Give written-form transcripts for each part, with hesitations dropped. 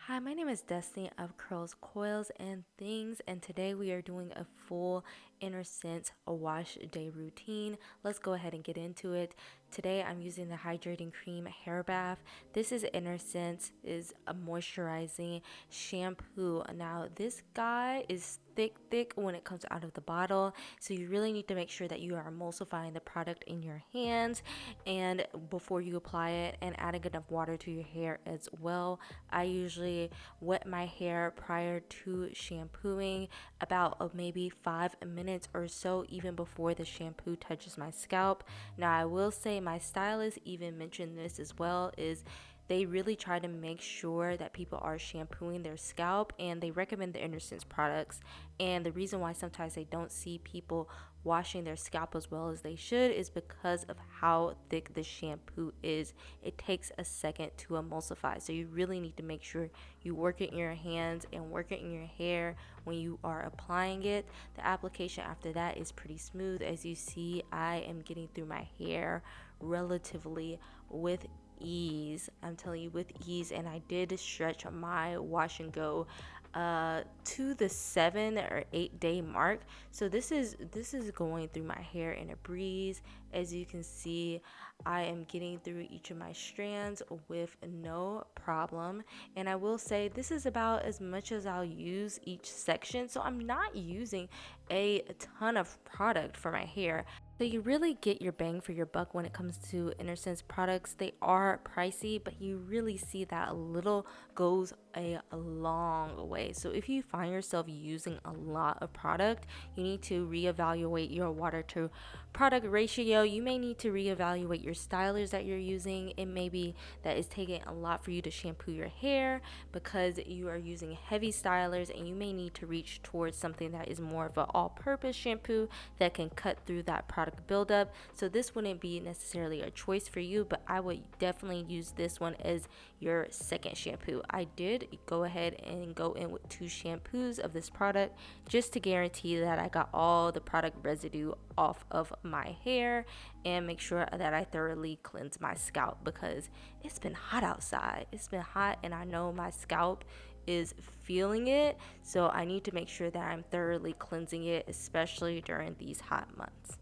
Hi, my name is Destiny of Curls, Coils, and Things, and today we are doing a full Innersense wash day routine. Let's go ahead and get into it. Today I'm using the Hydrating Cream Hair Bath. This is Innersense, is a moisturizing shampoo. Now this guy is thick when it comes out of the bottle, so you really need to make sure that you are emulsifying the product in your hands and before you apply it, and adding enough water to your hair as well. I usually wet my hair prior to shampooing about maybe 5 minutes or so, even before the shampoo touches my scalp. Now I will say my stylist even mentioned this as well, is they really try to make sure that people are shampooing their scalp, and they recommend the Innersense products. And the reason why sometimes they don't see people washing their scalp as well as they should is because of how thick the shampoo is. It takes a second to emulsify, so you really need to make sure you work it in your hands and work it in your hair when you are applying it. The application after that is pretty smooth. As you see, I am getting through my hair relatively with ease. I'm telling you, with ease. And I did stretch my wash and go to the 7 or 8 day mark. So this is going through my hair in a breeze. As you can see, I am getting through each of my strands with no problem. And I will say this is about as much as I'll use each section, so I'm not using a ton of product for my hair. So you really get your bang for your buck when it comes to Innersense products. They are pricey, but you really see that a little goes a long way. So if you find yourself using a lot of product, you need to reevaluate your water to product ratio. You may need to reevaluate your stylers that you're using. It may be that it's taking a lot for you to shampoo your hair because you are using heavy stylers, and you may need to reach towards something that is more of an all-purpose shampoo that can cut through that product buildup. So this wouldn't be necessarily a choice for you, but I would definitely use this one as your second shampoo. I did go ahead and go in with 2 shampoos of this product just to guarantee that I got all the product residue off of my hair and make sure that I thoroughly cleanse my scalp, because it's been hot outside. It's been hot, and I know my scalp is feeling it, so I need to make sure that I'm thoroughly cleansing it, especially during these hot months.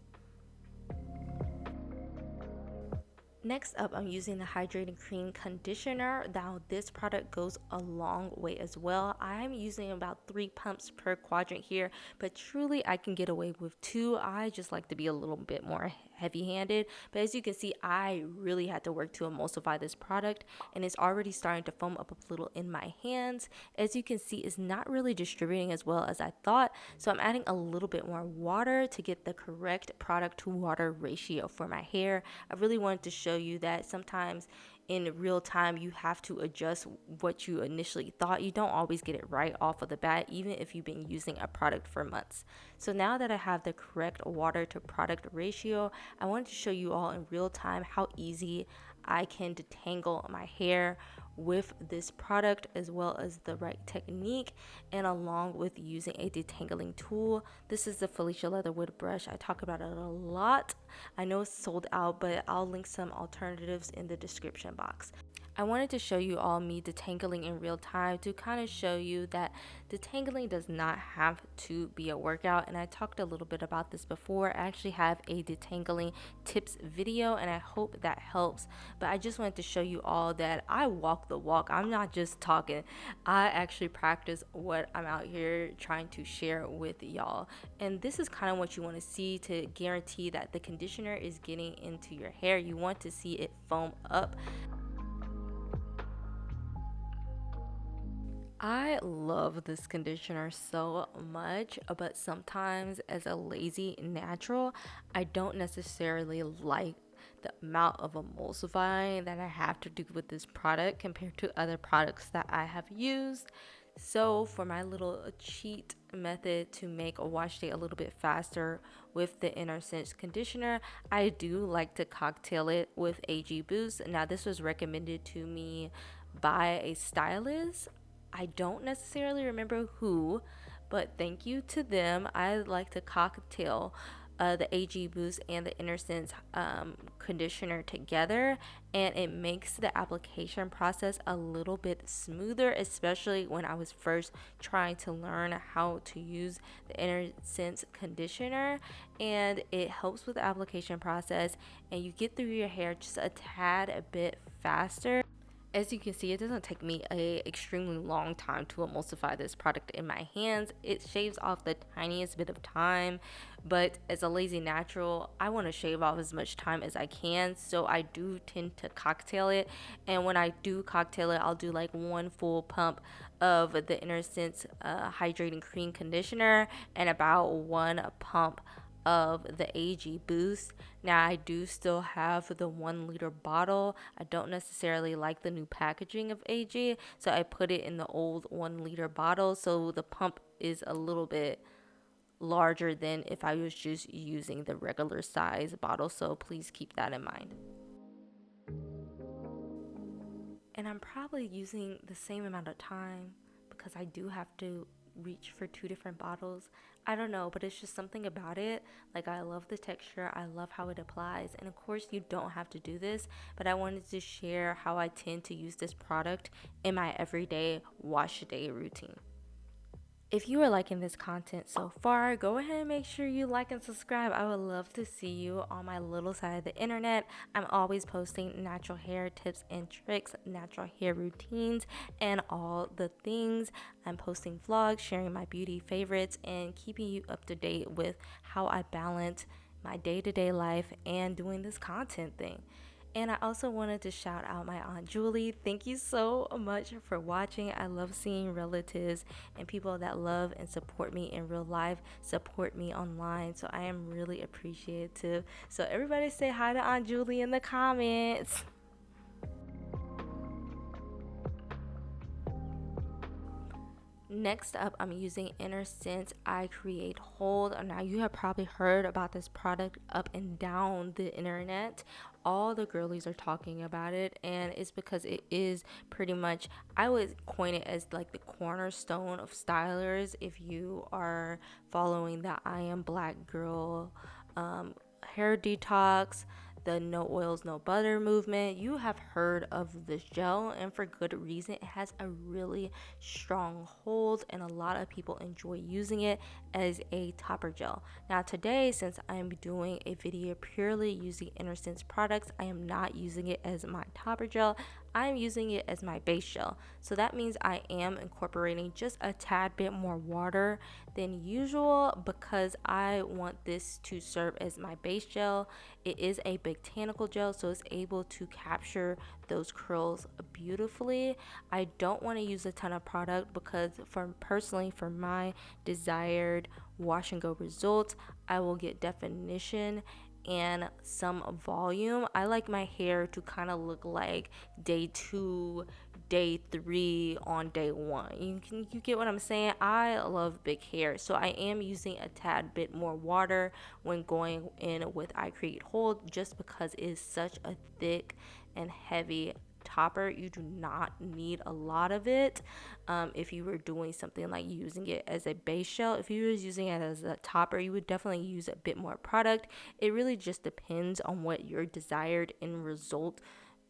Next up, I'm using the Hydrating Cream Conditioner. Now, this product goes a long way as well. I'm using about 3 pumps per quadrant here, but truly I can get away with 2. I just like to be a little bit more heavy-handed. But as you can see, I really had to work to emulsify this product, and it's already starting to foam up a little in my hands. As you can see, it's not really distributing as well as I thought, so I'm adding a little bit more water to get the correct product to water ratio for my hair. I really wanted to show you that sometimes in real time you have to adjust what you initially thought. You don't always get it right off of the bat, even if you've been using a product for months. So now that I have the correct water to product ratio, I wanted to show you all in real time how easy I can detangle my hair with this product, as well as the right technique, and along with using a detangling tool. This is the Felicia Leatherwood brush. I talk about it a lot. I know it's sold out, but I'll link some alternatives in the description box. I wanted to show you all me detangling in real time to kind of show you that detangling does not have to be a workout. And I talked a little bit about this before. I actually have a detangling tips video, and I hope that helps. But I just wanted to show you all that I walk the walk. I'm not just talking. I actually practice what I'm out here trying to share with y'all. And this is kind of what you want to see to guarantee that the conditioner is getting into your hair. You want to see it foam up. I love this conditioner so much, but sometimes as a lazy natural, I don't necessarily like the amount of emulsifying that I have to do with this product compared to other products that I have used. So for my little cheat method to make a wash day a little bit faster with the Innersense conditioner, I do like to cocktail it with AG Boost. Now this was recommended to me by a stylist. I don't necessarily remember who, but thank you to them. I like to cocktail the AG Boost and the Innersense conditioner together, and it makes the application process a little bit smoother, especially when I was first trying to learn how to use the Innersense conditioner. And it helps with the application process, and you get through your hair just a tad a bit faster. As you can see, it doesn't take me a extremely long time to emulsify this product in my hands. It shaves off the tiniest bit of time, but as a lazy natural, I want to shave off as much time as I can, so I do tend to cocktail it. And when I do cocktail it, I'll do like one full pump of the Innersense hydrating cream conditioner and about one pump of the AG Boost. Now, I do still have the 1 liter bottle. I don't necessarily like the new packaging of AG, so I put it in the old 1 liter bottle, so the pump is a little bit larger than if I was just using the regular size bottle, so please keep that in mind. And I'm probably using the same amount of time because I do have to reach for 2 different bottles. I don't know, but it's just something about it. Like, I love the texture, I love how it applies, and of course you don't have to do this, but I wanted to share how I tend to use this product in my everyday wash day routine. If you are liking this content so far, go ahead and make sure you like and subscribe. I would love to see you on my little side of the internet. I'm always posting natural hair tips and tricks, natural hair routines, and all the things. I'm posting vlogs, sharing my beauty favorites, and keeping you up to date with how I balance my day-to-day life and doing this content thing. And I also wanted to shout out my Aunt Julie. Thank you so much for watching. I love seeing relatives and people that love and support me in real life support me online. So I am really appreciative. So everybody say hi to Aunt Julie in the comments. Next up, I'm using Innersense I Create Hold. Now, you have probably heard about this product up and down the internet. All the girlies are talking about it, and it's because it is pretty much, I would coin it as like the cornerstone of stylers if you are following the I Am Black Girl hair detox, the no oils, no butter movement. You have heard of this gel, and for good reason. It has a really strong hold, and a lot of people enjoy using it as a topper gel. Now, today, since I'm doing a video purely using Innersense products, I am not using it as my topper gel. I'm using it as my base gel. So that means I am incorporating just a tad bit more water than usual because I want this to serve as my base gel. It is a botanical gel, so it's able to capture those curls beautifully. I don't want to use a ton of product because for my desired wash and go results, I will get definition and some volume. I like my hair to kind of look like day 2, day 3 on day 1. You get what I'm saying? I love big hair, so I am using a tad bit more water when going in with I Create Hold, just because it is such a thick and heavy topper. You do not need a lot of it. If you were doing something like using it as a base gel, if you was using it as a topper, you would definitely use a bit more product. It really just depends on what your desired end result,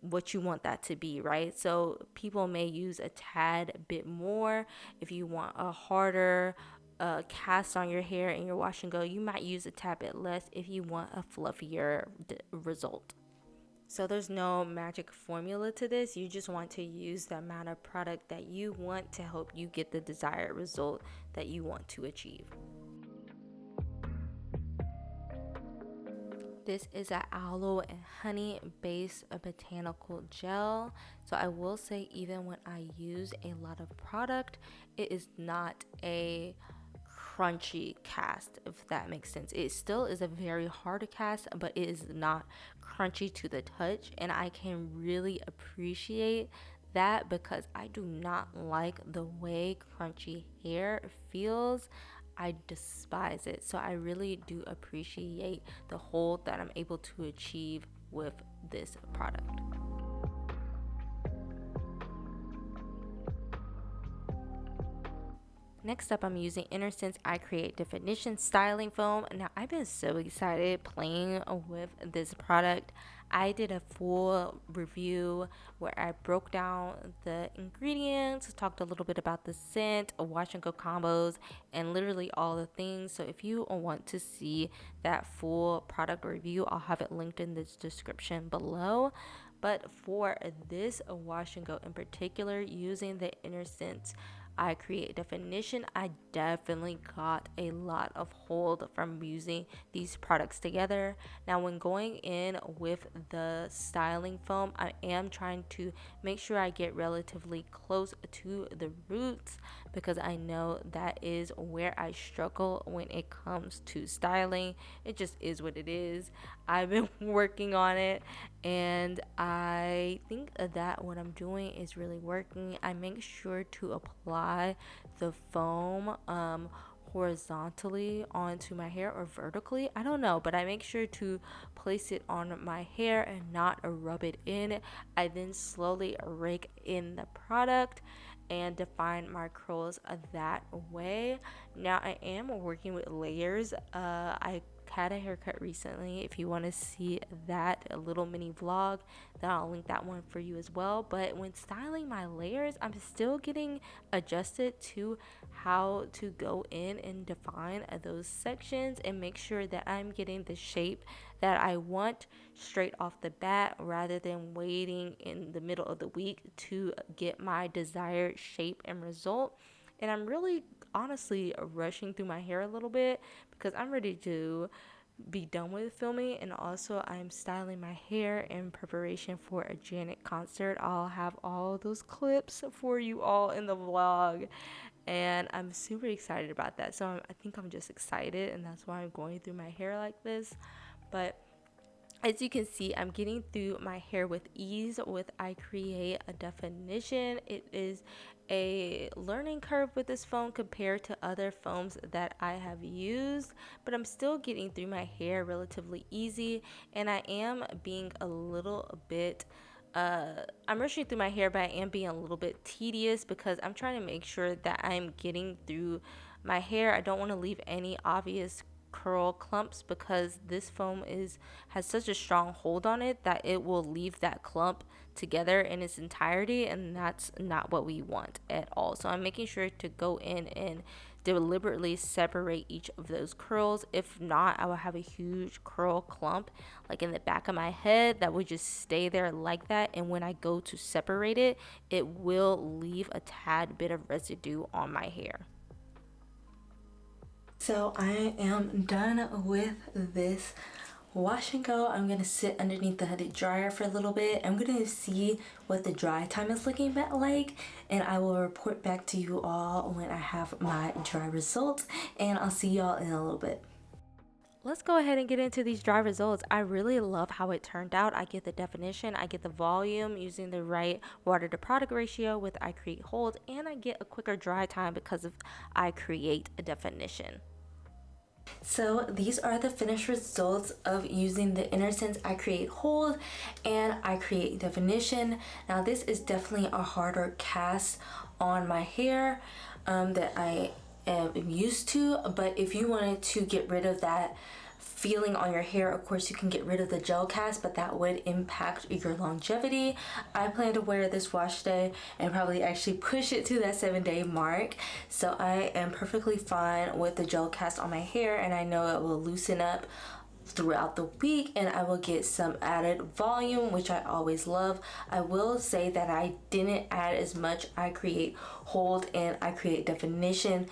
what you want that to be, right? So people may use a tad bit more. If you want a harder cast on your hair in your wash and go, you might use a tad bit less if you want a fluffier result. So there's no magic formula to this. You just want to use the amount of product that you want to help you get the desired result that you want to achieve. This is an aloe and honey based botanical gel. So I will say, even when I use a lot of product, it is not a crunchy cast, if that makes sense. It still is a very hard cast, but it is not crunchy to the touch, and I can really appreciate that because I do not like the way crunchy hair feels. I despise it. So I really do appreciate the hold that I'm able to achieve with this product. Next up, I'm using Innersense I Create Definition Styling Foam. Now, I've been so excited playing with this product. I did a full review where I broke down the ingredients, talked a little bit about the scent, wash and go combos, and literally all the things. So if you want to see that full product review, I'll have it linked in the description below. But for this wash and go in particular, using the Innersense I Create Definition, I definitely got a lot of hold from using these products together. Now, when going in with the styling foam, I am trying to make sure I get relatively close to the roots, because I know that is where I struggle when it comes to styling. It just is what it is. I've been working on it, and I think that what I'm doing is really working. I make sure to apply the foam horizontally onto my hair, or vertically, I don't know, but I make sure to place it on my hair and not rub it in. I then slowly rake in the product and define my curls that way. Now, I am working with layers. I had a haircut recently. If you want to see that, a little mini vlog, then I'll link that one for you as well. But when styling my layers, I'm still getting adjusted to how to go in and define those sections and make sure that I'm getting the shape that I want straight off the bat, rather than waiting in the middle of the week to get my desired shape and result. And I'm really honestly rushing through my hair a little bit because I'm ready to be done with filming, and also I'm styling my hair in preparation for a Janet concert. I'll have all those clips for you all in the vlog, and I'm super excited about that. So I think I'm just excited, and that's why I'm going through my hair like this. But as you can see, I'm getting through my hair with ease with I Create a Definition. It is a learning curve with this foam compared to other foams that I have used, but I'm still getting through my hair relatively easy, and I am being a little bit I'm rushing through my hair, but I am being a little bit tedious because I'm trying to make sure that I'm getting through my hair. I don't want to leave any obvious curl clumps, because this foam has such a strong hold on it that it will leave that clump together in its entirety, and that's not what we want at all. So I'm making sure to go in and deliberately separate each of those curls. If not, I will have a huge curl clump like in the back of my head that would just stay there like that, and when I go to separate it, it will leave a tad bit of residue on my hair. So I am done with this wash and go. I'm going to sit underneath the hooded dryer for a little bit. I'm going to see what the dry time is looking like, and I will report back to you all when I have my dry results, and I'll see y'all in a little bit. Let's go ahead and get into these dry results. I really love how it turned out. I get the definition, I get the volume using the right water to product ratio with I Create Hold, and I get a quicker dry time because of I Create a Definition. So these are the finished results of using the Innersense I Create Hold and I Create Definition. Now this is definitely a harder cast on my hair that I am used to, but if you wanted to get rid of that feeling on your hair, of course you can get rid of the gel cast, but that would impact your longevity. I plan to wear this wash day and probably actually push it to that 7-day mark, so I am perfectly fine with the gel cast on my hair, and I know it will loosen up throughout the week and I will get some added volume, which I always love. I will say that I didn't add as much I Create Hold and I Create Definition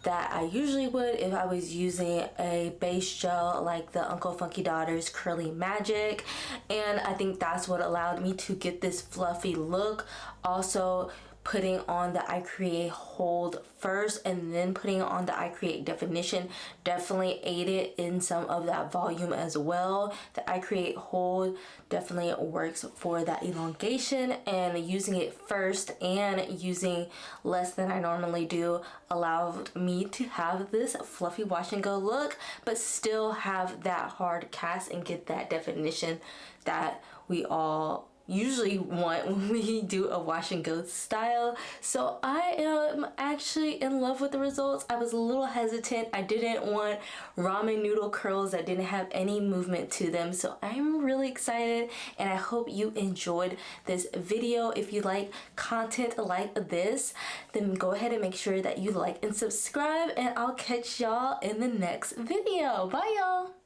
that I usually would if I was using a base gel like the Uncle Funky Daughters Curly Magic, and I think that's what allowed me to get this fluffy look. Also, putting on the I Create Hold first and then putting on the I Create Definition definitely aided in some of that volume as well. The I Create Hold definitely works for that elongation, and using it first and using less than I normally do allowed me to have this fluffy wash and go look, but still have that hard cast and get that definition that we all usually want when we do a wash and go style. So I am actually in love with the results. I was a little hesitant. I didn't want ramen noodle curls that didn't have any movement to them. So I'm really excited, and I hope you enjoyed this video. If you like content like this, then go ahead and make sure that you like and subscribe, and I'll catch y'all in the next video. Bye y'all.